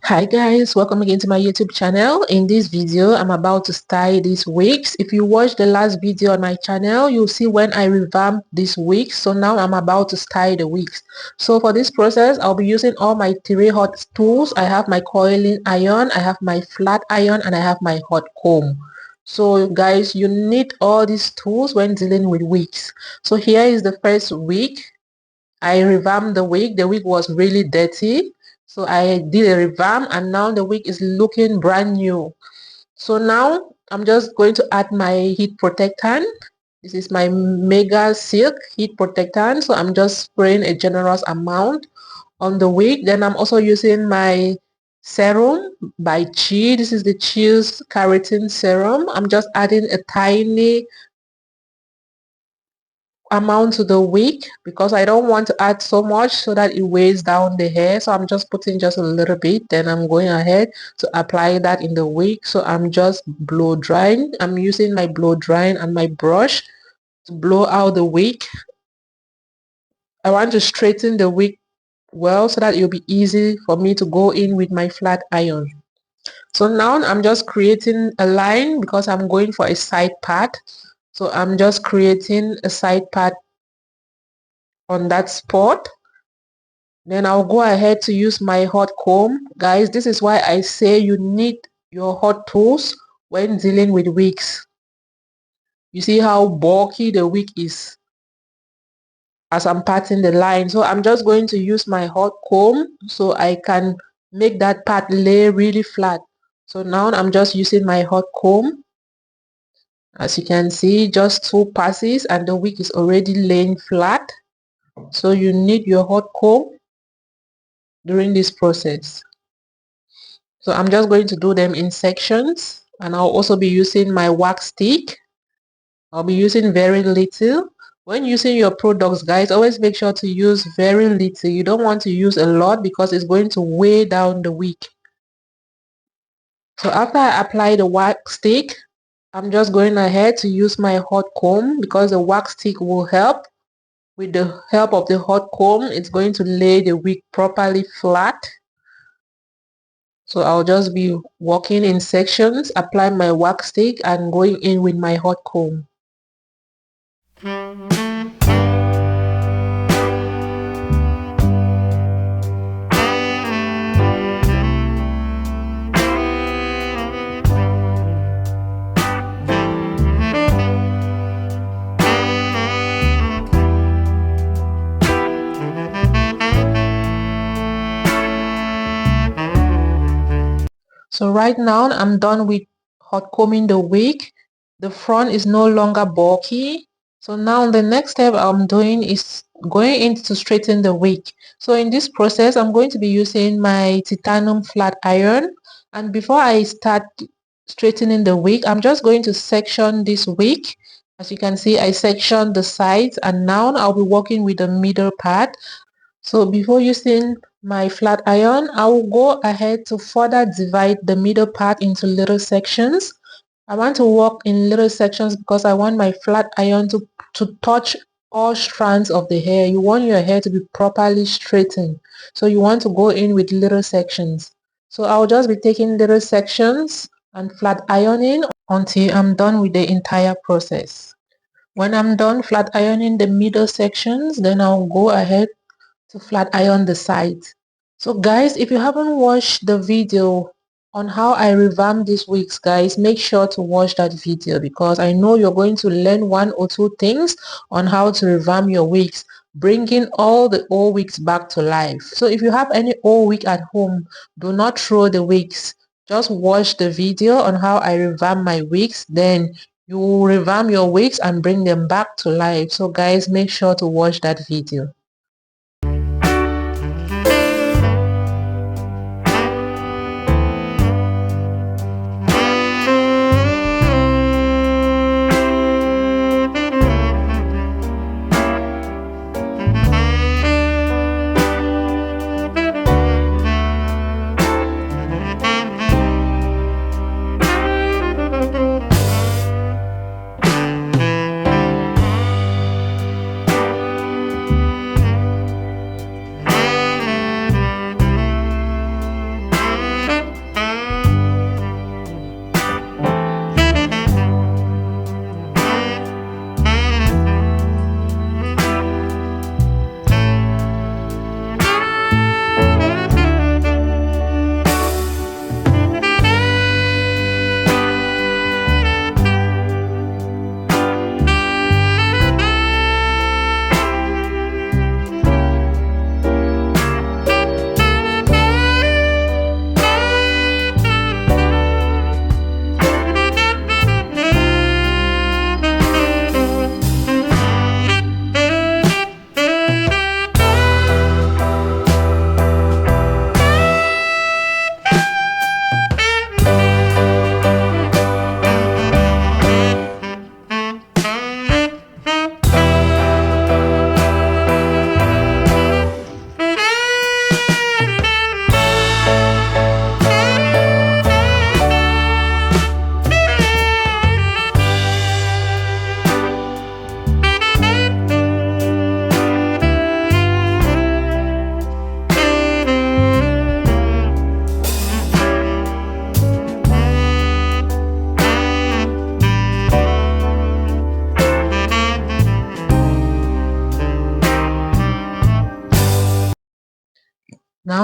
Hi guys, welcome again to my YouTube channel. In this video, I'm about to style these wigs. If you watched the last video on my channel, you'll see when I revamped these wigs. So now I'm about to style the wigs. So for this process, I'll be using all my three hot tools. I have my coiling iron, I have my flat iron, and I have my hot comb. So guys, you need all these tools when dealing with wigs. So here is the first wig. I revamped the wig. The wig was really dirty. So I did a revamp and now the wig is looking brand new. So now I'm just going to add my heat protectant. This is my Mega Silk heat protectant. So I'm just spraying a generous amount on the wig. Then I'm also using my serum by Chi. This is the Chi's Keratin Serum. I'm just adding a tiny amount to the wig because I don't want to add so much so that it weighs down the hair. So I'm just putting just a little bit, then I'm going ahead to apply that in the wig. So I'm just blow drying. I'm using my blow drying and my brush to blow out the wig. I want to straighten the wig well so that it'll be easy for me to go in with my flat iron. So now I'm just creating a line because I'm going for a side part. So I'm just creating a side part on that spot. Then I'll go ahead to use my hot comb. Guys, this is why I say you need your hot tools when dealing with wigs. You see how bulky the wig is as I'm parting the line. So I'm just going to use my hot comb so I can make that part lay really flat. So now I'm just using my hot comb. As you can see, just 2 passes and the wig is already laying flat. So you need your hot comb during this process. So I'm just going to do them in sections and I'll also be using my wax stick. I'll be using very little. When using your products, guys, always make sure to use very little. You don't want to use a lot because it's going to weigh down the wig. So after I apply the wax stick, I'm just going ahead to use my hot comb because the wax stick will help. With the help of the hot comb, it's going to lay the wig properly flat. So I'll just be working in sections, apply my wax stick and going in with my hot comb. So right now I'm done with hot combing the wig. The front is no longer bulky. So now the next step I'm doing is going in to straighten the wig. So in this process I'm going to be using my titanium flat iron, and before I start straightening the wig I'm just going to section this wig. As you can see, I section the sides and now I'll be working with the middle part. So before using my flat iron, I will go ahead to further divide the middle part into little sections. I want to work in little sections because I want my flat iron to touch all strands of the hair. You want your hair to be properly straightened. So you want to go in with little sections. So I'll just be taking little sections and flat ironing until I'm done with the entire process. When I'm done flat ironing the middle sections, then I'll go ahead to flat iron the sides. So guys, if you haven't watched the video on how I revamp these wigs, guys, make sure to watch that video because I know you're going to learn 1 or 2 things on how to revamp your wigs, bringing all the old wigs back to life. So if you have any old wig at home, do not throw the wigs. Just watch the video on how I revamp my wigs, then you will revamp your wigs and bring them back to life. So guys, make sure to watch that video.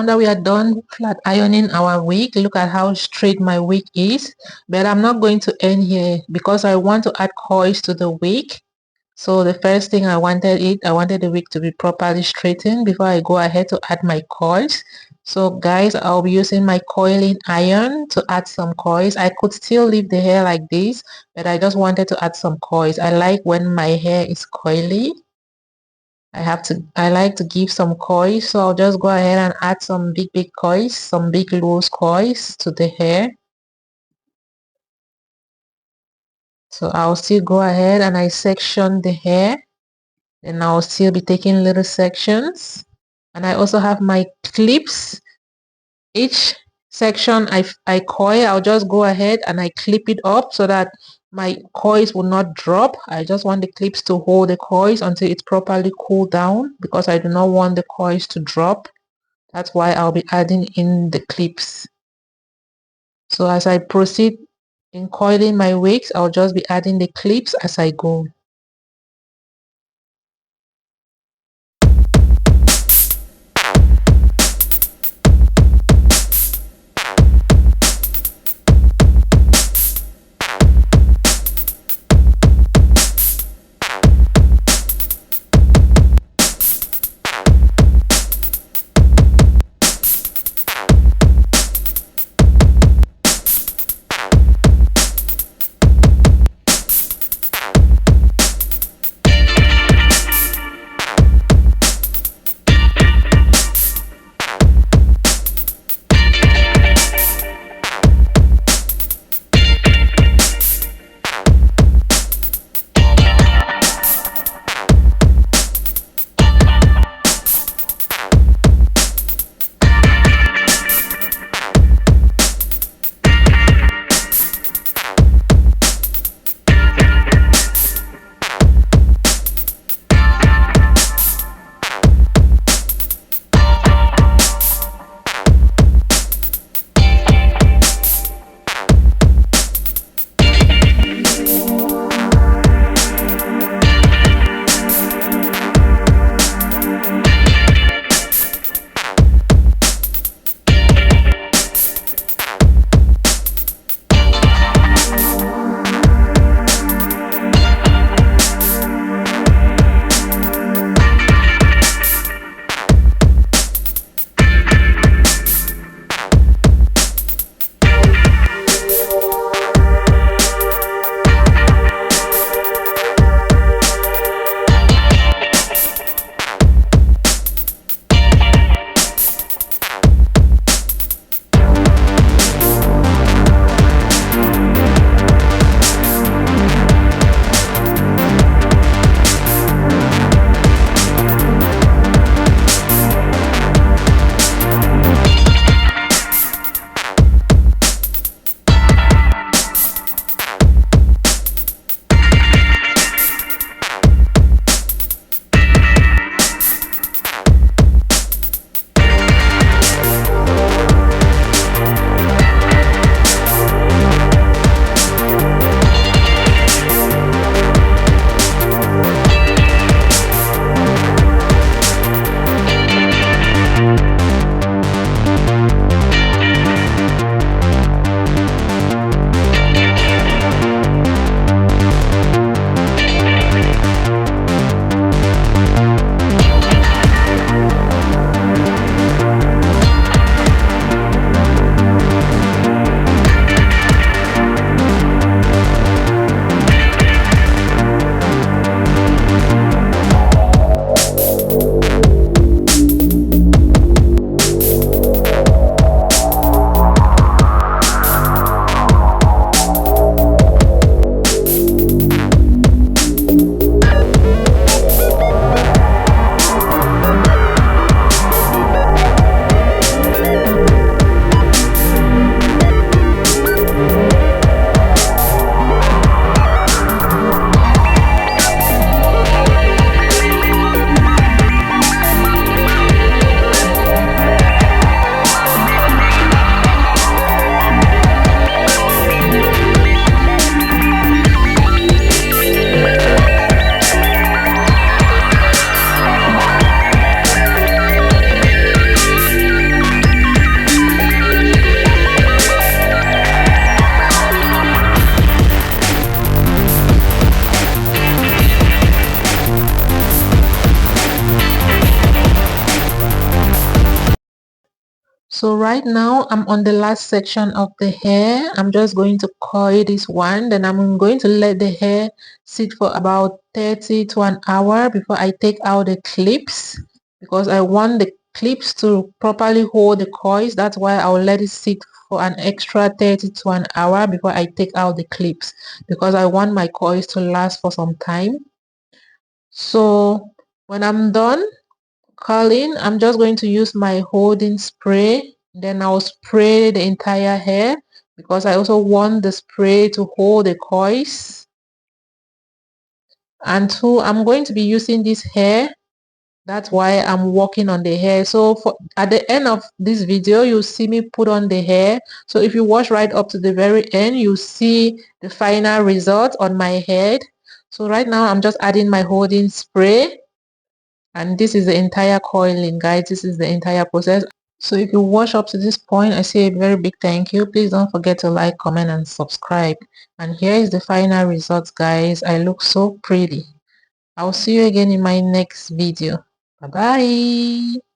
now that we are done flat ironing our wig, look at how straight my wig is. But I'm not going to end here because I want to add coils to the wig. So the first thing I wanted the wig to be properly straightened before I go ahead to add my coils. So guys, I'll be using my coiling iron to add some coils. I could still leave the hair like this, but I just wanted to add some coils. I like when my hair is coily. I like to give some coils, so I'll just go ahead and add some big coils, some big loose coils to the hair. So I'll still go ahead and I section the hair, and I'll still be taking little sections. And I also have my clips. Each section I coil, I'll just go ahead and I clip it up so that my coils will not drop. I just want the clips to hold the coils until it's properly cooled down because I do not want the coils to drop. That's why I'll be adding in the clips. So as I proceed in coiling my wigs, I'll just be adding the clips as I go. So right now I'm on the last section of the hair. I'm just going to coil this one, then I'm going to let the hair sit for about 30 to an hour before I take out the clips, because I want the clips to properly hold the coils. That's why I'll let it sit for an extra 30 to an hour before I take out the clips, because I want my coils to last for some time. So when I'm done curling, I'm just going to use my holding spray, then I'll spray the entire hair, because I also want the spray to hold the coils. And two, I'm going to be using this hair, that's why I'm working on the hair. So at the end of this video, you'll see me put on the hair. So if you watch right up to the very end, you see the final result on my head. So right now I'm just adding my holding spray, and this is the entire coiling, guys. This is the entire process. So if you watch up to this point, I say a very big thank you. Please don't forget to like, comment, and subscribe. And here is the final results, guys. I look so pretty. I'll see you again in my next video. Bye bye.